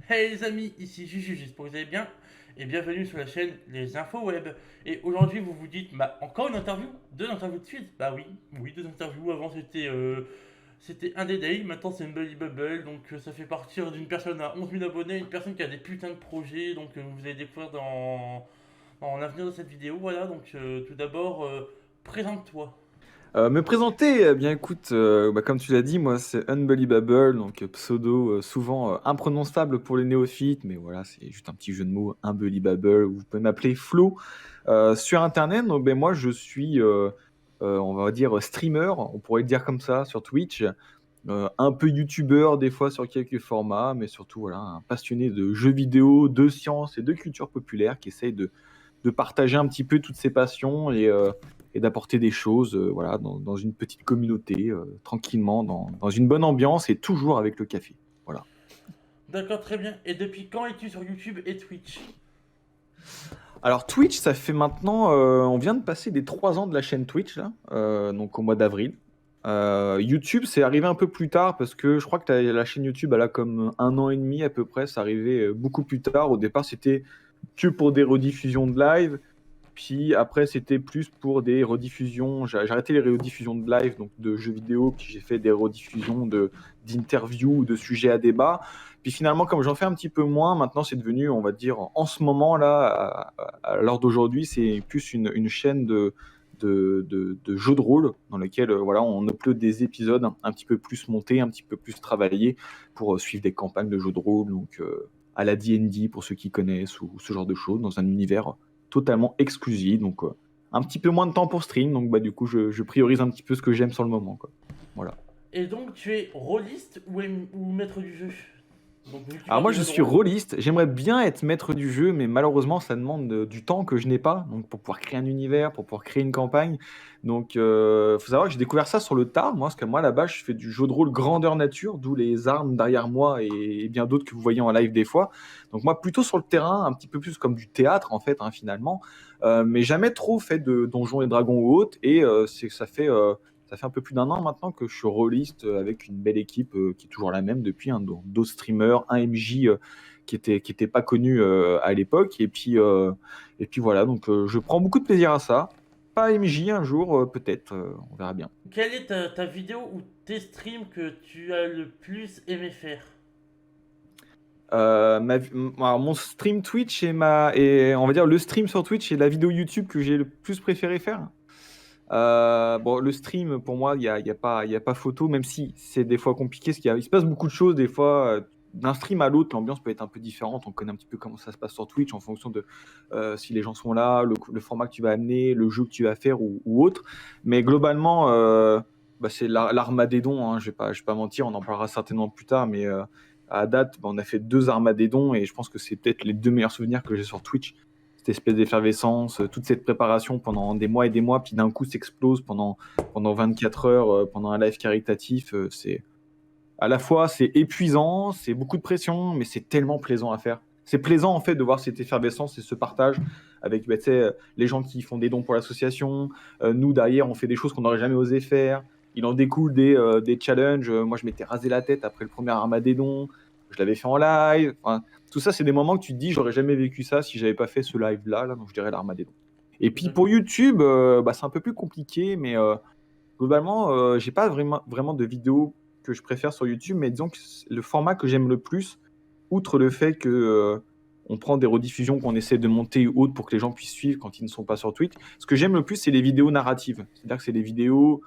Hey les amis, ici Juju, j'espère que vous allez bien et bienvenue sur la chaîne Les Infos Web. Et aujourd'hui vous vous dites, bah encore une interview? Deux interviews de suite? Bah oui, oui, deux interviews. Avant c'était un des days, maintenant c'est Unbelievable. Donc ça fait partir d'une personne à 11 000 abonnés, une personne qui a des putains de projets. Donc vous allez découvrir dans l'avenir de cette vidéo. Voilà, donc tout d'abord, présente-toi. Me présenter, eh bien écoute, comme tu l'as dit, moi c'est Unbelievable, donc pseudo souvent imprononçable pour les néophytes, mais voilà, c'est juste un petit jeu de mots, Unbelievable, ou vous pouvez m'appeler Flo sur Internet. Donc ben, moi je suis, on va dire, streamer, on pourrait le dire comme ça, sur Twitch, un peu youtubeur des fois sur quelques formats, mais surtout voilà, un passionné de jeux vidéo, de science et de culture populaire qui essaye de partager un petit peu toutes ses passions et d'apporter des choses voilà, dans une petite communauté, tranquillement, dans une bonne ambiance et toujours avec le café. Voilà. D'accord, très bien. Et depuis quand es-tu sur YouTube et Twitch? Alors Twitch, ça fait maintenant, on vient de passer des 3 ans de la chaîne Twitch, là, donc au mois d'avril. YouTube, c'est arrivé un peu plus tard parce que je crois que la chaîne YouTube, elle a comme 1 an et demi à peu près, c'est arrivé beaucoup plus tard. Au départ, c'était que pour des rediffusions de live. Puis après, c'était plus pour des rediffusions. J'ai arrêté les rediffusions de live, donc de jeux vidéo. Puis j'ai fait des rediffusions d'interviews ou de sujets à débat. Puis finalement, comme j'en fais un petit peu moins, maintenant c'est devenu, on va dire, en ce moment là, à l'heure d'aujourd'hui, c'est plus une chaîne de jeux de rôle dans lequel voilà, on upload des épisodes un petit peu plus montés, un petit peu plus travaillés pour suivre des campagnes de jeux de rôle, donc à la D&D pour ceux qui connaissent ou ce genre de choses, dans un univers totalement exclusif. Donc, un petit peu moins de temps pour stream. Donc, bah, du coup, je priorise un petit peu ce que j'aime sur le moment, quoi. Voilà. Et donc tu es rôliste ou maître du jeu? Donc vu que tu Alors parles moi, de je jeu de suis rôle. rôliste. J'aimerais bien être maître du jeu, mais malheureusement, ça demande du temps que je n'ai pas. Donc, pour pouvoir créer un univers, pour pouvoir créer une campagne. Donc, faut savoir que j'ai découvert ça sur le tard, moi, parce que moi, là-bas, je fais du jeu de rôle grandeur nature, d'où les armes derrière moi et bien d'autres que vous voyez en live des fois. Donc, moi, plutôt sur le terrain, un petit peu plus comme du théâtre, en fait, hein, finalement. Mais jamais trop fait de Donjons et Dragons ou autre. Et ça fait un peu plus d'1 an maintenant que je suis rôliste avec une belle équipe qui est toujours la même depuis, hein, d'autres streamers, un MJ qui était pas connu à l'époque. Et puis voilà, donc je prends beaucoup de plaisir à ça. Pas MJ un jour, peut-être, on verra bien. Quelle est ta vidéo ou tes streams que tu as le plus aimé faire? Alors, mon stream Twitch et on va dire le stream sur Twitch et la vidéo YouTube que j'ai le plus préféré faire. Bon, le stream, pour moi, il y a pas photo, même si c'est des fois compliqué, parce il se passe beaucoup de choses, des fois, d'un stream à l'autre, l'ambiance peut être un peu différente. On connaît un petit peu comment ça se passe sur Twitch en fonction de si les gens sont là, le format que tu vas amener, le jeu que tu vas faire ou autre. Mais globalement, bah, c'est l'Armageddon, hein, je vais pas mentir, on en parlera certainement plus tard, mais à date, bah, on a fait 2 Armageddon et je pense que c'est peut-être les 2 meilleurs souvenirs que j'ai sur Twitch, cette espèce d'effervescence, toute cette préparation pendant des mois et des mois, puis d'un coup s'explose pendant 24 heures, pendant un live caritatif. C'est à la fois c'est épuisant, c'est beaucoup de pression, mais c'est tellement plaisant à faire. C'est plaisant en fait de voir cette effervescence et ce partage avec bah, tu sais, les gens qui font des dons pour l'association. Nous derrière, on fait des choses qu'on n'aurait jamais osé faire. Il en découle des challenges. Moi, je m'étais rasé la tête après le premier Armageddon. Je l'avais fait en live. Enfin, tout ça, c'est des moments que tu te dis, j'aurais jamais vécu ça si j'avais pas fait ce live-là, là, donc je dirais l'Armageddon. Et puis pour YouTube, bah, c'est un peu plus compliqué, mais globalement, j'ai pas vraiment de vidéos que je préfère sur YouTube, mais disons que le format que j'aime le plus, outre le fait que on prend des rediffusions qu'on essaie de monter ou autres pour que les gens puissent suivre quand ils ne sont pas sur Twitch, ce que j'aime le plus, c'est les vidéos narratives. C'est-à-dire que c'est des vidéos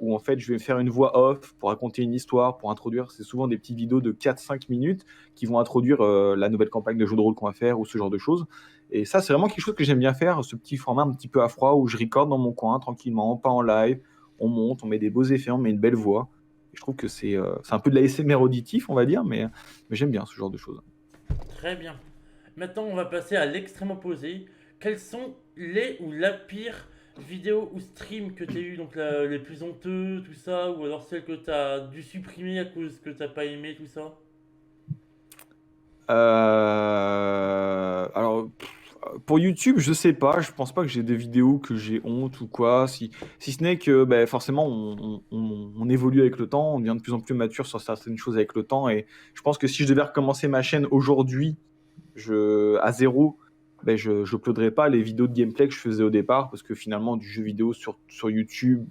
où en fait je vais faire une voix off pour raconter une histoire, pour introduire. C'est souvent des petites vidéos de 4-5 minutes qui vont introduire la nouvelle campagne de jeu de rôle qu'on va faire ou ce genre de choses. Et ça, c'est vraiment quelque chose que j'aime bien faire, ce petit format un petit peu à froid où je record dans mon coin tranquillement, pas en live. On monte, on met des beaux effets, on met une belle voix. Et je trouve que c'est un peu de la l'ASMR auditif, on va dire, mais j'aime bien ce genre de choses. Très bien. Maintenant, on va passer à l'extrême opposé. Quelles sont les ou la pire vidéo ou stream que tu as eu, donc les plus honteux, tout ça, ou alors celles que tu as dû supprimer à cause que t'as pas aimé, tout ça? Alors, Pour YouTube, je sais pas, je pense pas que j'ai des vidéos que j'ai honte ou quoi. Si ce n'est que forcément, on évolue avec le temps, on devient de plus en plus mature sur certaines choses avec le temps. Et je pense que si je devais recommencer ma chaîne aujourd'hui, à zéro, je n'uploaderais pas les vidéos de gameplay que je faisais au départ, parce que finalement, du jeu vidéo sur YouTube,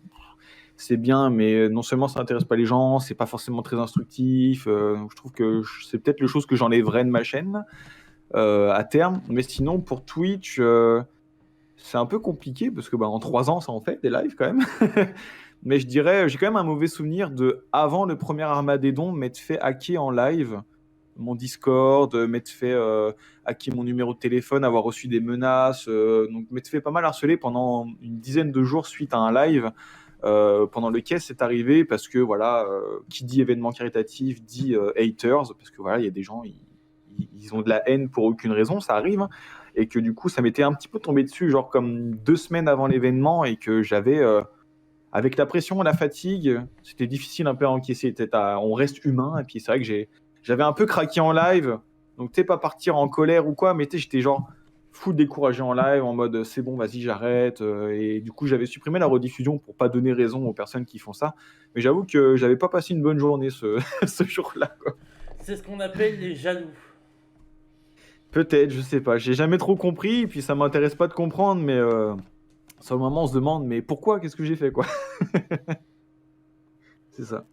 c'est bien, mais non seulement ça n'intéresse pas les gens, c'est pas forcément très instructif. Je trouve que c'est peut-être le chose que j'enlèverais de ma chaîne à terme. Mais sinon, pour Twitch, c'est un peu compliqué parce que en 3 ans, ça en fait des lives quand même. Mais je dirais, j'ai quand même un mauvais souvenir de avant le premier Armageddon, m'être fait hacker en live mon Discord, m'être fait hacker mon numéro de téléphone, avoir reçu des menaces, donc m'être fait pas mal harceler pendant une dizaine de jours suite à un live pendant lequel c'est arrivé parce que voilà, qui dit événement caritatif dit haters, parce que voilà, il y a des gens, ils ont de la haine pour aucune raison, ça arrive, hein, et que du coup ça m'était un petit peu tombé dessus, genre comme 2 semaines avant l'événement, et que j'avais avec la pression, la fatigue, c'était difficile un peu à encaisser. On reste humain, et puis c'est vrai que j'avais un peu craqué en live, donc tu sais, pas partir en colère ou quoi, mais tu sais, j'étais genre full découragé en live, en mode c'est bon, vas-y, j'arrête. Et du coup, j'avais supprimé la rediffusion pour pas donner raison aux personnes qui font ça. Mais j'avoue que j'avais pas passé une bonne journée ce jour-là, quoi. C'est ce qu'on appelle les jaloux. Peut-être, je sais pas. J'ai jamais trop compris, puis ça m'intéresse pas de comprendre, mais sur le moment, on se demande, mais pourquoi? Qu'est-ce que j'ai fait, quoi? C'est ça.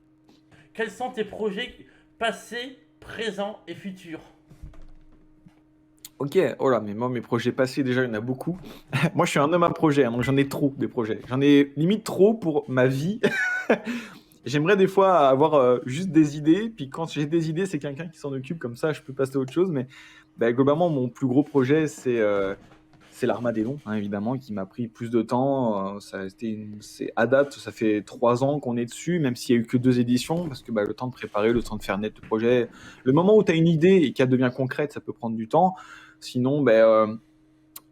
Quels sont tes projets passés, présents et futurs? Ok, oh là, mais moi, mes projets passés, déjà, il y en a beaucoup. Moi, je suis un homme à projet, hein, donc j'en ai trop des projets. J'en ai limite trop pour ma vie. J'aimerais des fois avoir juste des idées, puis quand j'ai des idées, c'est quelqu'un qui s'en occupe, comme ça, je peux passer à autre chose. Mais globalement, mon plus gros projet, c'est l'Armageddon, hein, évidemment, qui m'a pris plus de temps. C'est à date, ça fait 3 ans qu'on est dessus, même s'il y a eu que 2 éditions, parce que le temps de préparer, le temps de faire naître le projet, le moment où tu as une idée et qu'elle devient concrète, ça peut prendre du temps. Sinon,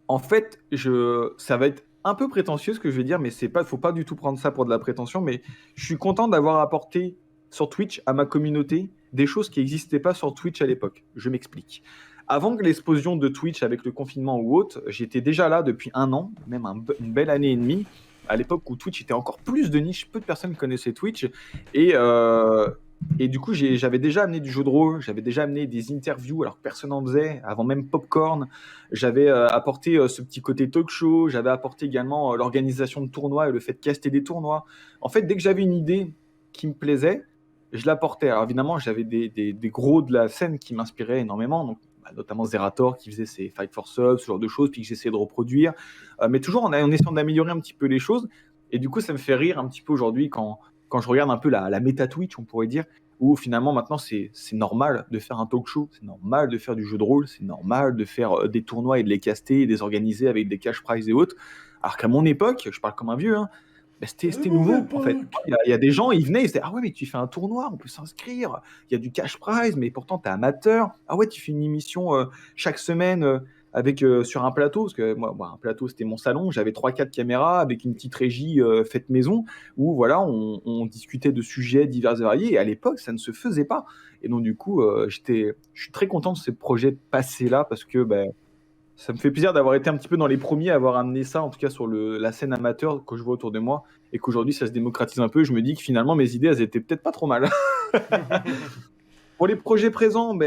en fait, ça va être un peu prétentieux ce que je vais dire, mais faut pas du tout prendre ça pour de la prétention. Mais je suis content d'avoir apporté sur Twitch à ma communauté des choses qui n'existaient pas sur Twitch à l'époque. Je m'explique. Avant que l'explosion de Twitch avec le confinement ou autre, j'étais déjà là depuis 1 an, même une belle année et demie, à l'époque où Twitch était encore plus de niche, peu de personnes connaissaient Twitch. Et du coup, j'avais déjà amené du jeu de rôle, j'avais déjà amené des interviews alors que personne n'en faisait, avant même Popcorn. J'avais apporté ce petit côté talk show, j'avais apporté également l'organisation de tournois et le fait de caster des tournois. En fait, dès que j'avais une idée qui me plaisait, je l'apportais. Alors évidemment, j'avais des gros de la scène qui m'inspiraient énormément, donc notamment Zerator qui faisait ses Fight for Subs, ce genre de choses, puis que j'essayais de reproduire, mais toujours en essayant d'améliorer un petit peu les choses. Et du coup, ça me fait rire un petit peu aujourd'hui quand je regarde un peu la méta Twitch, on pourrait dire, où finalement maintenant c'est normal de faire un talk show, c'est normal de faire du jeu de rôle, c'est normal de faire des tournois et de les caster et de les organiser avec des cash prizes et autres. Alors qu'à mon époque, je parle comme un vieux, hein, c'était nouveau en fait. Il y a des gens, ils venaient, ils disaient ah ouais, mais tu fais un tournoi, on peut s'inscrire, il y a du cash prize, mais pourtant t'es amateur. Ah ouais, tu fais une émission chaque semaine avec sur un plateau, parce que moi un plateau c'était mon salon, j'avais 3-4 caméras avec une petite régie faite maison où voilà, on discutait de sujets divers et variés, et à l'époque ça ne se faisait pas. Et donc du coup, je suis très content de ces projets passés là, parce que ça me fait plaisir d'avoir été un petit peu dans les premiers à avoir amené ça, en tout cas sur la scène amateur que je vois autour de moi, et qu'aujourd'hui ça se démocratise un peu. Je me dis que finalement mes idées, elles étaient peut-être pas trop mal. Pour les projets présents,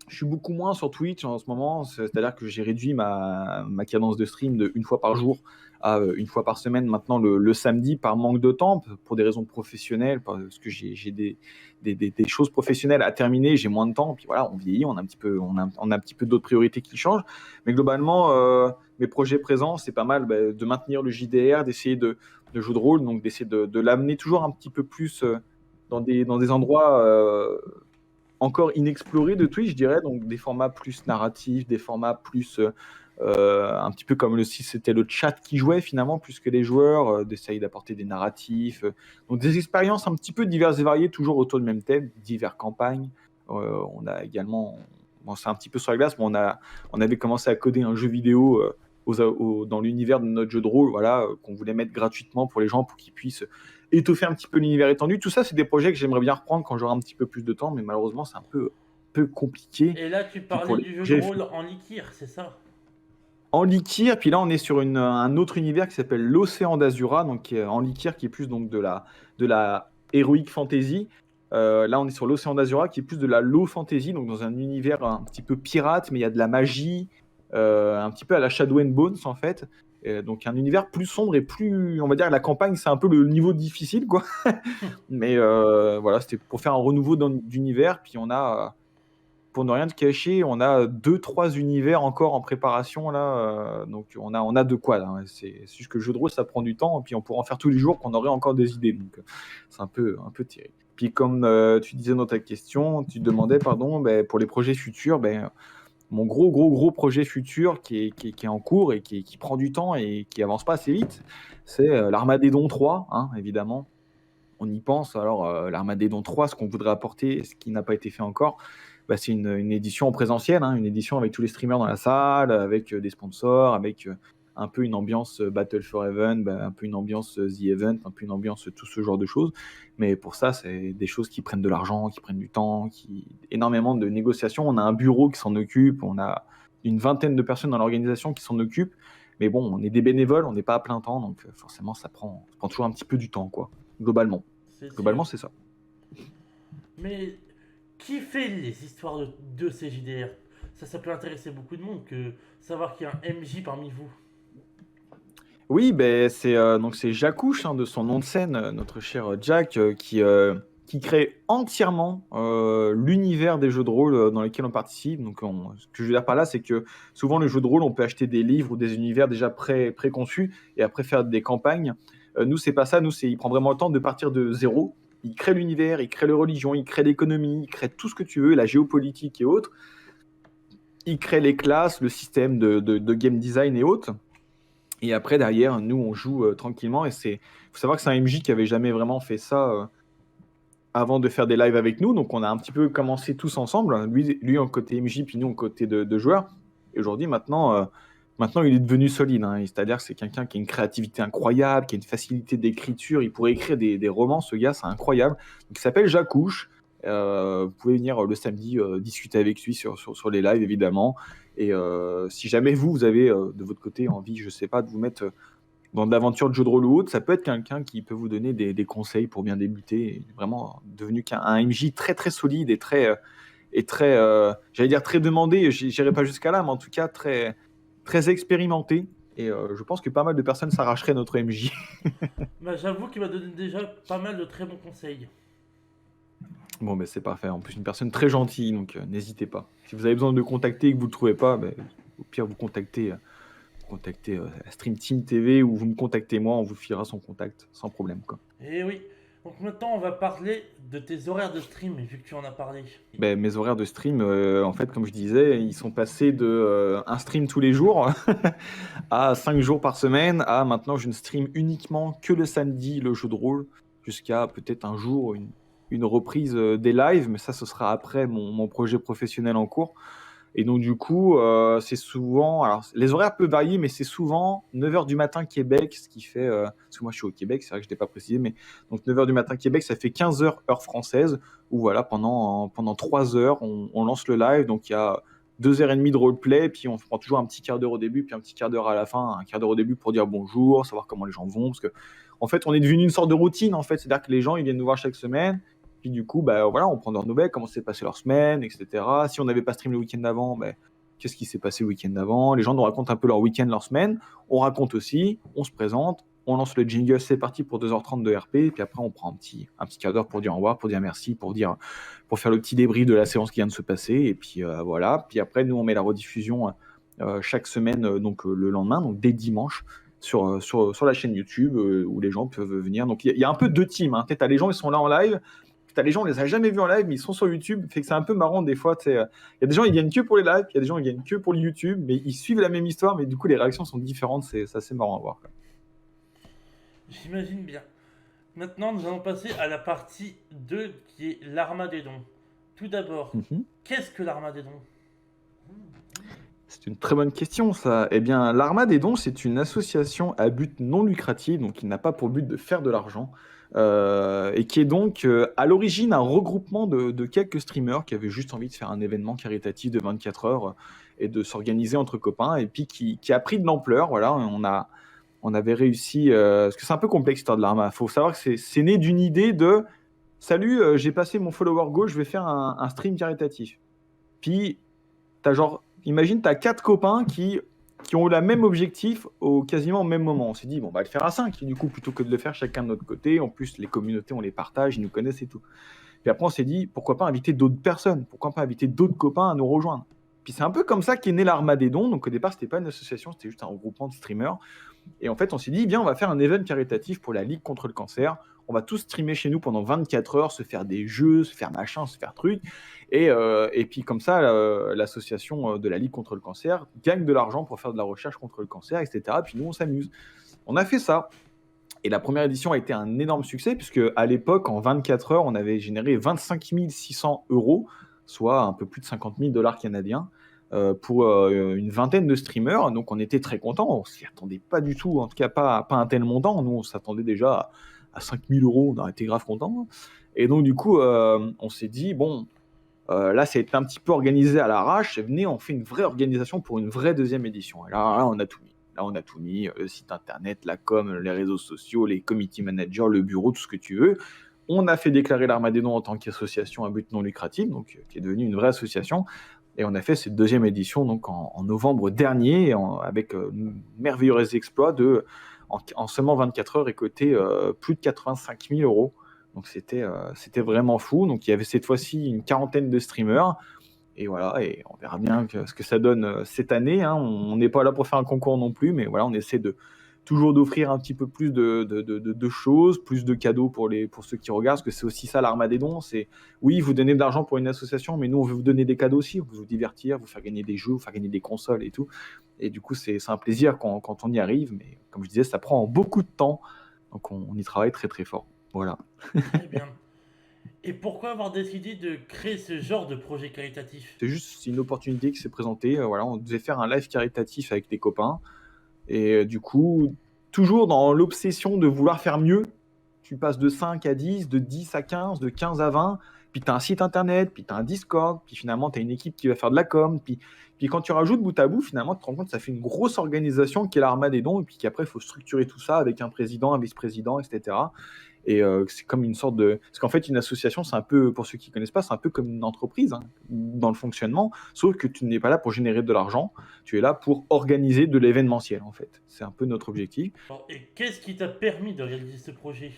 je suis beaucoup moins sur Twitch en ce moment, c'est-à-dire que j'ai réduit ma cadence de stream de 1 fois par jour à 1 fois par semaine maintenant le samedi, par manque de temps, pour des raisons professionnelles, parce que j'ai des choses professionnelles à terminer, j'ai moins de temps, puis voilà, on vieillit, on a un petit peu d'autres priorités qui changent. Mais globalement, mes projets présents, c'est pas mal de maintenir le JDR, d'essayer de jouer de rôle, donc d'essayer de l'amener toujours un petit peu plus dans des endroits encore inexplorés de Twitch, je dirais, donc des formats plus narratifs, des formats plus un petit peu comme si c'était le chat qui jouait finalement plus que les joueurs, d'essayer d'apporter des narratifs, donc des expériences un petit peu diverses et variées, toujours autour du même thème, diverses campagnes. On a également, bon, c'est un petit peu sur la glace, mais on avait commencé à coder un jeu vidéo dans l'univers de notre jeu de rôle, voilà, qu'on voulait mettre gratuitement pour les gens pour qu'ils puissent étoffer un petit peu l'univers étendu. Tout ça, c'est des projets que j'aimerais bien reprendre quand j'aurai un petit peu plus de temps, mais malheureusement, c'est un peu compliqué. Et là, tu Puis pour parlais les du jeu de projets, rôle en Ikir, c'est ça? En Likir, puis là on est sur un autre univers qui s'appelle l'Océan d'Azura, donc en Likir qui est plus donc de la heroic fantasy. Là on est sur l'Océan d'Azura qui est plus de la low fantasy, donc dans un univers un petit peu pirate, mais il y a de la magie, un petit peu à la Shadow and Bones en fait. Donc un univers plus sombre et plus, on va dire, la campagne c'est un peu le niveau difficile quoi. Mais voilà, c'était pour faire un renouveau d'univers, puis on a pour ne rien te cacher, on a 2-3 univers encore en préparation là, donc on a de quoi là. Ouais. C'est juste que le jeu de rôle ça prend du temps, et puis on pourra en faire tous les jours qu'on aurait encore des idées, donc c'est un peu tiré. Puis comme tu disais dans ta question, tu demandais pardon, ben, pour les projets futurs, ben, mon gros projet futur qui est en cours et qui prend du temps et qui avance pas assez vite, c'est l'Armageddon 3, hein, évidemment. On y pense. Alors, l'Armageddon 3, ce qu'on voudrait apporter, ce qui n'a pas été fait encore, bah, c'est une édition en présentiel, hein, une édition avec tous les streamers dans la salle, avec des sponsors, avec un peu une ambiance Battle for Heaven, bah, un peu une ambiance The Event, un peu une ambiance tout ce genre de choses. Mais pour ça, c'est des choses qui prennent de l'argent, qui prennent du temps, énormément de négociations. On a un bureau qui s'en occupe, on a une vingtaine de personnes dans l'organisation qui s'en occupent. Mais bon, on est des bénévoles, on n'est pas à plein temps, donc forcément, ça prend toujours un petit peu du temps, quoi. Globalement. C'est sûr. Globalement, c'est ça. Mais qui fait les histoires de ces JDR? Ça peut intéresser beaucoup de monde que savoir qu'il y a un MJ parmi vous. Oui, ben c'est Jacouche, hein, de son nom de scène, notre cher Jack, qui crée entièrement l'univers des jeux de rôle dans lesquels on participe. Donc, ce que je veux dire par là, c'est que souvent, le jeu de rôle, on peut acheter des livres ou des univers déjà préconçus et après faire des campagnes. Nous, c'est pas ça. Nous, il prend vraiment le temps de partir de zéro. Il crée l'univers, il crée les religions, il crée l'économie, il crée tout ce que tu veux, la géopolitique et autres. Il crée les classes, le système de game design et autres. Et après, derrière, nous, on joue tranquillement. Et faut savoir que c'est un MJ qui avait jamais vraiment fait ça avant de faire des lives avec nous. Donc, on a un petit peu commencé tous ensemble. Lui en côté MJ, puis nous en côté de joueur. Et aujourd'hui, maintenant, il est devenu solide, hein. C'est-à-dire que c'est quelqu'un qui a une créativité incroyable, qui a une facilité d'écriture. Il pourrait écrire des romans, ce gars, c'est incroyable. Donc, il s'appelle Jacouche. Vous pouvez venir le samedi discuter avec lui sur les lives, évidemment. Et si jamais vous avez de votre côté envie, je sais pas, de vous mettre dans de l'aventure de jeu de rôle ou autre, ça peut être quelqu'un qui peut vous donner des conseils pour bien débuter. Et vraiment devenu un MJ très très solide et très j'allais dire très demandé. J'irai pas jusqu'à là, mais en tout cas très très expérimenté. Et je pense que pas mal de personnes s'arracheraient notre MJ. Bah, j'avoue qu'il m'a donné déjà pas mal de très bons conseils. Bon, ben c'est parfait. En plus, une personne très gentille, donc n'hésitez pas. Si vous avez besoin de le contacter et que vous ne le trouvez pas, ben, au pire, vous contactez Stream Team TV ou vous me contactez moi, on vous filera son contact sans problème, quoi. Et oui. Donc maintenant, on va parler de tes horaires de stream, vu que tu en as parlé. Ben, mes horaires de stream, en fait, comme je disais, ils sont passés de un stream tous les jours à 5 jours par semaine à maintenant, je ne stream uniquement que le samedi le jeu de rôle, jusqu'à peut-être un jour une reprise des lives, mais ça, ce sera après mon projet professionnel en cours. Et donc, du coup, c'est souvent. Alors, les horaires peuvent varier, mais c'est souvent 9h du matin Québec, ce qui fait. Parce que moi, je suis au Québec, c'est vrai que je ne l'ai pas précisé, mais donc 9h du matin Québec, ça fait 15h heure française, où voilà, pendant 3 heures, on lance le live. Donc, il y a 2h30 de roleplay, puis on se prend toujours un petit quart d'heure au début, puis un petit quart d'heure à la fin, un quart d'heure au début pour dire bonjour, savoir comment les gens vont. Parce que, en fait, on est devenu une sorte de routine, en fait. C'est-à-dire que les gens, ils viennent nous voir chaque semaine. Puis du coup, bah, voilà, on prend leurs nouvelles, comment s'est passé leur semaine, etc. Si on n'avait pas stream le week-end d'avant, bah, qu'est-ce qui s'est passé le week-end d'avant. Les gens nous racontent un peu leur week-end, leur semaine. On raconte aussi, on se présente, on lance le jingle, c'est parti pour 2h30 de RP. Puis après, on prend un petit quart d'heure pour dire au revoir, pour dire merci, pour faire le petit débrief de la séance qui vient de se passer. Et puis voilà. Puis après, nous, on met la rediffusion chaque semaine, donc le lendemain, donc dès dimanche, sur la chaîne YouTube où les gens peuvent venir. Donc il y a un peu deux teams, hein. Tu as les gens, ils sont là en live. T'as les gens, on les a jamais vus en live, mais ils sont sur YouTube. Fait que c'est un peu marrant des fois. Il y a des gens, ils viennent que pour les lives, il y a des gens, ils viennent que pour le YouTube, mais ils suivent la même histoire, mais du coup, les réactions sont différentes. C'est assez marrant à voir, quoi. J'imagine bien. Maintenant, nous allons passer à la partie 2 qui est l'Armageddon. Tout d'abord, qu'est-ce que l'Armageddon? C'est une très bonne question, ça. Eh bien, l'Armageddon, c'est une association à but non lucratif, donc qui n'a pas pour but de faire de l'argent, et qui est donc à l'origine un regroupement de quelques streamers qui avaient juste envie de faire un événement caritatif de 24 heures et de s'organiser entre copains, et puis qui a pris de l'ampleur. Voilà, on avait réussi, parce que c'est un peu complexe l'histoire de l'Arma. Il faut savoir que c'est né d'une idée de salut, j'ai passé mon follower go, je vais faire un stream caritatif. Puis, imagine, tu as 4 copains qui ont eu le même objectif quasiment au même moment. On s'est dit, bon, on va le faire à 5, du coup, plutôt que de le faire chacun de notre côté. En plus, les communautés, on les partage, ils nous connaissent et tout. Puis après, on s'est dit, pourquoi pas inviter d'autres personnes? Pourquoi pas inviter d'autres copains à nous rejoindre? Puis c'est un peu comme ça qu'est né l'Arma des Dons. Donc au départ, c'était pas une association, c'était juste un regroupement de streamers. Et en fait, on s'est dit, bien, on va faire un event caritatif pour la Ligue contre le cancer. On va tous streamer chez nous pendant 24 heures, se faire des jeux, se faire machin, se faire truc. Et puis comme ça, l'association de la Ligue contre le cancer gagne de l'argent pour faire de la recherche contre le cancer, etc. Puis nous, on s'amuse. On a fait ça. Et la première édition a été un énorme succès, puisque à l'époque, en 24 heures, on avait généré 25 600 €, soit un peu plus de 50 000 $ canadiens, pour une vingtaine de streamers. Donc on était très contents. On ne s'y attendait pas du tout, en tout cas pas un tel montant. Nous, on s'attendait déjà à 5 000 €. On aurait été grave contents. Et donc du coup, on s'est dit, bon, là, ça a été un petit peu organisé à l'arrache. Venez, on fait une vraie organisation pour une vraie deuxième édition. Et là, on a tout mis. Là, on a tout mis, le site internet, la com, les réseaux sociaux, les community managers, le bureau, tout ce que tu veux. On a fait déclarer l'Arma des Dons en tant qu'association à but non lucratif, donc qui est devenue une vraie association. Et on a fait cette deuxième édition donc en novembre dernier, avec merveilleux exploits en seulement 24 heures, récolté plus de 85 000 €. Donc c'était vraiment fou. Donc il y avait cette fois-ci une quarantaine de streamers. Et voilà, et on verra bien ce que ça donne cette année. Hein. On n'est pas là pour faire un concours non plus, mais voilà, on essaie toujours d'offrir un petit peu plus de choses, plus de cadeaux pour ceux qui regardent, parce que c'est aussi ça l'Arma des Dons. C'est, oui, vous donnez de l'argent pour une association, mais nous, on veut vous donner des cadeaux aussi, vous divertir, vous faire gagner des jeux, vous faire gagner des consoles et tout. Et du coup, c'est un plaisir quand on y arrive, mais comme je disais, ça prend beaucoup de temps, donc on y travaille très très fort. Voilà. Très bien. Et pourquoi avoir décidé de créer ce genre de projet caritatif? C'est une opportunité qui s'est présentée. Voilà, on devait faire un live caritatif avec des copains. Et du coup, toujours dans l'obsession de vouloir faire mieux, tu passes de 5 à 10, de 10 à 15, de 15 à 20, puis tu as un site internet, puis tu as un Discord, puis finalement tu as une équipe qui va faire de la com, puis quand tu rajoutes bout à bout, finalement tu te rends compte que ça fait une grosse organisation qui est l'Arma des Dons, et puis qu'après il faut structurer tout ça avec un président, un vice-président, etc. Et c'est comme une sorte de... Parce qu'en fait, une association, c'est un peu, pour ceux qui ne connaissent pas, c'est un peu comme une entreprise, hein, dans le fonctionnement, sauf que tu n'es pas là pour générer de l'argent, tu es là pour organiser de l'événementiel, en fait. C'est un peu notre objectif. Et qu'est-ce qui t'a permis de réaliser ce projet?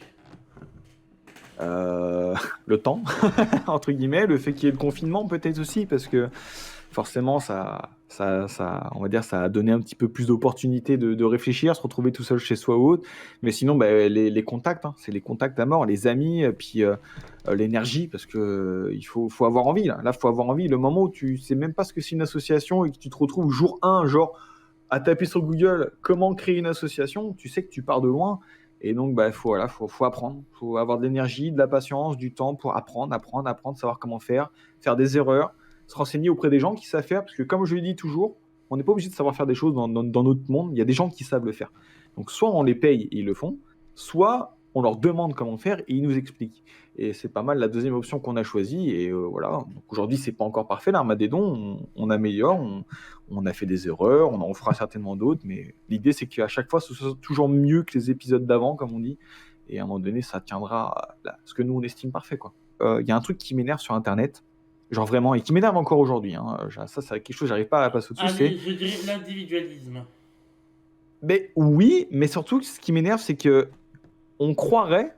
Le temps, entre guillemets, le fait qu'il y ait le confinement peut-être aussi, parce que forcément, on va dire, ça a donné un petit peu plus d'opportunités de réfléchir, se retrouver tout seul chez soi ou autre. Mais sinon, les contacts, hein, c'est les contacts à mort, les amis, puis l'énergie, parce que il faut avoir envie. Là, faut avoir envie. Le moment où tu sais même pas ce que c'est une association et que tu te retrouves jour 1, genre, à taper sur Google comment créer une association, tu sais que tu pars de loin. Et donc, faut apprendre. Il faut avoir de l'énergie, de la patience, du temps pour apprendre, savoir comment faire des erreurs, se renseigner auprès des gens qui savent faire, parce que comme je le dis toujours, on n'est pas obligé de savoir faire des choses dans notre monde, il y a des gens qui savent le faire. Donc soit on les paye et ils le font, soit on leur demande comment faire et ils nous expliquent. Et c'est pas mal la deuxième option qu'on a choisie, et voilà. Donc aujourd'hui, c'est pas encore parfait, l'Arma des Dons, on améliore, on a fait des erreurs, on en fera certainement d'autres, mais l'idée c'est qu'à chaque fois, ce soit toujours mieux que les épisodes d'avant, comme on dit, et à un moment donné, ça tiendra à ce que nous, on estime parfait, quoi. Y a un truc qui m'énerve sur Internet, genre vraiment, et qui m'énerve encore aujourd'hui, hein. Ça, c'est quelque chose, j'arrive pas à passer au-dessus. Allez, je dirais l'individualisme. Mais oui, mais surtout, ce qui m'énerve, c'est que on pourrait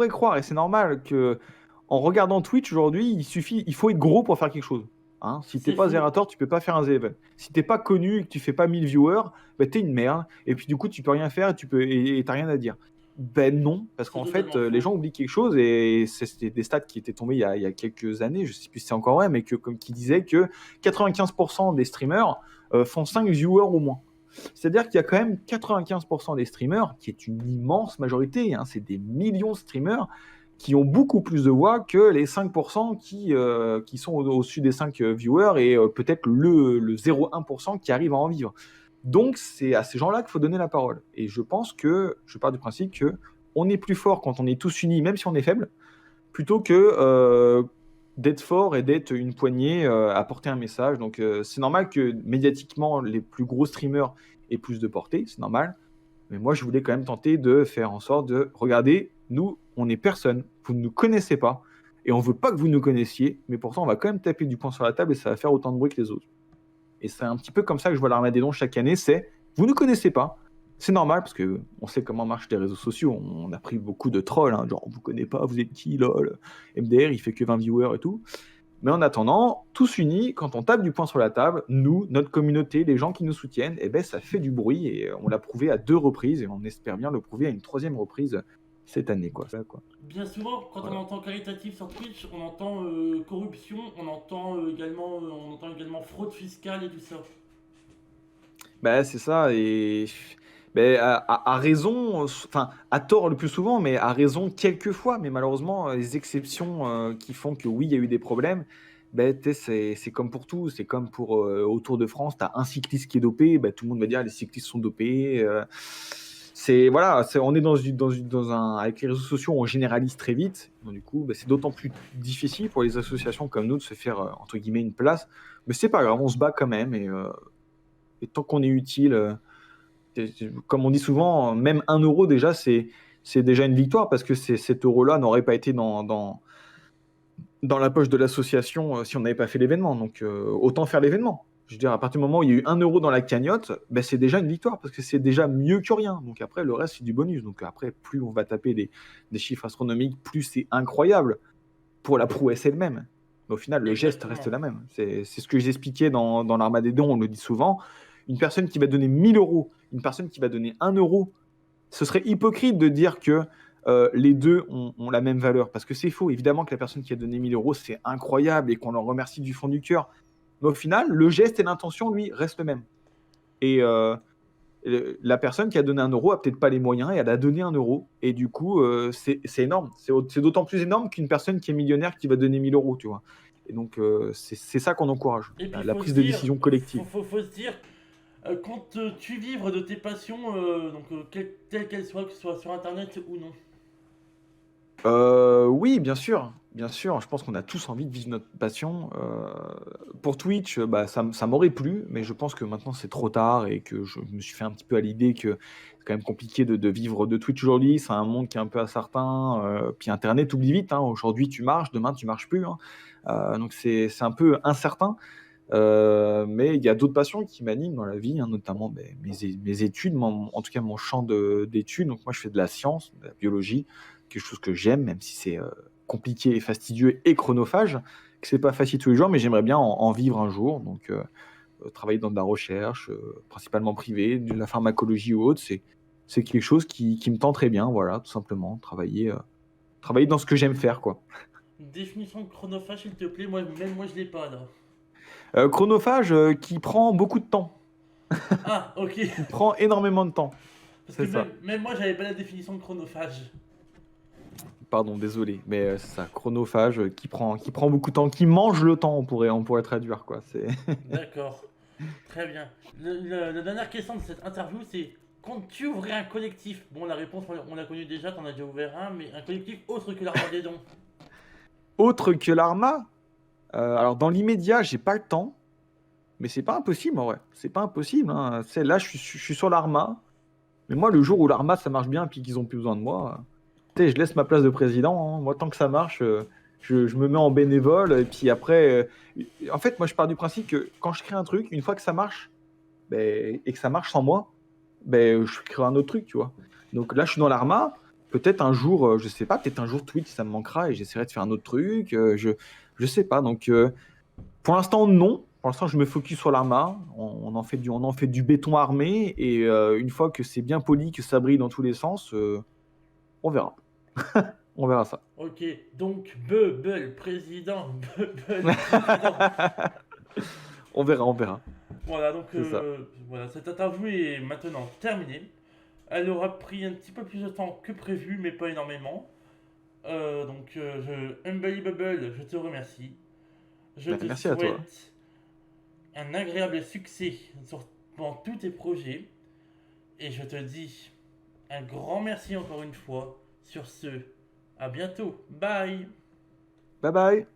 croire, et c'est normal, que en regardant Twitch aujourd'hui, il faut être gros pour faire quelque chose. Hein, si t'es C'est pas fou. Zerator, tu peux pas faire un Z-Event. Si t'es pas connu et que tu fais pas 1000 viewers, t'es une merde. Et puis du coup, tu peux rien faire et t'as rien à dire. Ben non, parce qu'en C'est fait, totalement les faux. gens oublient quelque chose, et c'était des stats qui étaient tombés il y a quelques années, je sais plus si c'est encore vrai, mais qui disaient que 95% des streamers font 5 viewers au moins. C'est-à-dire qu'il y a quand même 95% des streamers, qui est une immense majorité, hein, c'est des millions de streamers, qui ont beaucoup plus de voix que les 5% qui sont au-dessus des 5 viewers, et peut-être le 0,1% qui arrive à en vivre. Donc c'est à ces gens-là qu'il faut donner la parole. Et je pars du principe que on est plus fort quand on est tous unis, même si on est faible, plutôt que d'être fort et d'être une poignée à porter un message. Donc c'est normal que médiatiquement, les plus gros streamers aient plus de portée, c'est normal. Mais moi, je voulais quand même tenter de faire en sorte de, regardez, nous, on n'est personne, vous ne nous connaissez pas, et on veut pas que vous nous connaissiez, mais pourtant, on va quand même taper du poing sur la table et ça va faire autant de bruit que les autres. Et c'est un petit peu comme ça que je vois l'Armageddon chaque année, c'est, vous ne nous connaissez pas, c'est normal, parce que on sait comment marchent les réseaux sociaux, on a pris beaucoup de trolls, hein, genre, on vous connaît pas, vous êtes qui, lol, MDR, il fait que 20 viewers et tout. Mais en attendant, tous unis, quand on tape du poing sur la table, nous, notre communauté, les gens qui nous soutiennent, eh ben, ça fait du bruit et on l'a prouvé à 2 reprises et on espère bien le prouver à une 3e reprise cette année, quoi. Ça, quoi. Bien souvent, quand on Voilà. entend caritatif sur Twitch, on entend corruption, on entend également fraude fiscale et tout ça. Bah, c'est ça, et bah, à raison, enfin, à tort le plus souvent, mais à raison quelques fois. Mais malheureusement, les exceptions qui font que oui, il y a eu des problèmes, bah, c'est comme pour tout. C'est comme pour au Tour de France, tu as un cycliste qui est dopé, bah, tout le monde va dire les cyclistes sont dopés. Voilà, on est dans un, avec les réseaux sociaux, on généralise très vite. Donc, du coup, bah, c'est d'autant plus difficile pour les associations comme nous de se faire entre guillemets une place. Mais c'est pas grave, on se bat quand même et tant qu'on est utile, comme on dit souvent, même 1 euro déjà, c'est déjà une victoire parce que cet euro-là n'aurait pas été dans la poche de l'association si on n'avait pas fait l'événement. Donc autant faire l'événement. Je veux dire, à partir du moment où il y a eu 1 euro dans la cagnotte, ben, c'est déjà une victoire parce que c'est déjà mieux que rien. Donc après, le reste, c'est du bonus. Donc après, plus on va taper des chiffres astronomiques, plus c'est incroyable pour la prouesse elle-même. Mais au final, le geste Exactement. reste la même. C'est ce que j'expliquais dans l'Armageddon, on le dit souvent. Une personne qui va donner 1000 euros, une personne qui va donner 1 euro, ce serait hypocrite de dire que les deux ont la même valeur. Parce que c'est faux. Évidemment que la personne qui a donné 1000 euros, c'est incroyable et qu'on leur remercie du fond du cœur. Mais au final, le geste et l'intention, lui, restent le même. Et la personne qui a donné 1 euro a peut-être pas les moyens et elle a donné 1 euro. Et du coup, c'est énorme. C'est d'autant plus énorme qu'une personne qui est millionnaire qui va donner 1000 euros, tu vois. Et donc, c'est ça qu'on encourage, Et puis la prise de décision collective. faut se dire, quand tu vivres de tes passions, telles qu'elles soient, que ce soit sur internet ou non. Oui, bien sûr, bien sûr. Je pense qu'on a tous envie de vivre notre passion. Pour Twitch, bah, ça m'aurait plu, mais je pense que maintenant c'est trop tard et que je me suis fait un petit peu à l'idée que c'est quand même compliqué de vivre de Twitch aujourd'hui. C'est un monde qui est un peu incertain. Puis Internet oublie vite, hein. Aujourd'hui tu marches, demain tu marches plus, hein. Donc c'est un peu incertain. Mais il y a d'autres passions qui m'animent dans la vie, hein, notamment mes études, en tout cas mon champ d'études. Donc moi je fais de la science, de la biologie, quelque chose que j'aime, même si c'est compliqué et fastidieux et chronophage, que c'est pas facile tous les jours, mais j'aimerais bien en vivre un jour. Donc travailler dans de la recherche, principalement privée, de la pharmacologie ou autre, c'est quelque chose qui me tend très bien, voilà, tout simplement. Travailler dans ce que j'aime faire, quoi. Définition de chronophage, s'il te plaît, même moi je l'ai pas là. Chronophage qui prend beaucoup de temps, Ah, ok. qui prend énormément de temps. Parce que C'est ça. même moi j'avais pas la définition de chronophage. Pardon, désolé, mais c'est ça, chronophage qui prend beaucoup de temps, qui mange le temps, on pourrait traduire, quoi. D'accord. Très bien. La dernière question de cette interview, c'est comptes-tu ouvrir un collectif? Bon, la réponse, on l'a connue déjà, t'en as déjà ouvert un, mais un collectif autre que l'Armageddon. Autre que l'Arma, alors dans l'immédiat, j'ai pas le temps, mais c'est pas impossible en vrai. C'est pas impossible, hein. Là, je suis sur l'Arma, mais moi, le jour où l'Arma ça marche bien et puis qu'ils ont plus besoin de moi, tu sais, je laisse ma place de président, hein. Moi, tant que ça marche, je me mets en bénévole et puis après, en fait, moi, je pars du principe que quand je crée un truc, une fois que ça marche, ben, et que ça marche sans moi, ben, je crée un autre truc, tu vois. Donc là, je suis dans l'Arma. Peut-être un jour, je sais pas, peut-être un jour Twitch, ça me manquera et j'essaierai de faire un autre truc. Je sais pas. Donc, pour l'instant, non. Pour l'instant, je me focus sur l'Arma. On en fait du béton armé et une fois que c'est bien poli, que ça brille dans tous les sens, on verra. On verra ça. Ok, donc Bubble, président, Bubble, président. On verra, on verra. Voilà, donc C'est ça. voilà, cette interview est maintenant terminée. Elle aura pris un petit peu plus de temps que prévu, mais pas énormément. Humbly Bubble, je te remercie. Je Ben, te merci à toi. souhaite un agréable succès dans tous tes projets. Et je te dis Un grand merci encore une fois. Sur ce, à bientôt. Bye. Bye bye.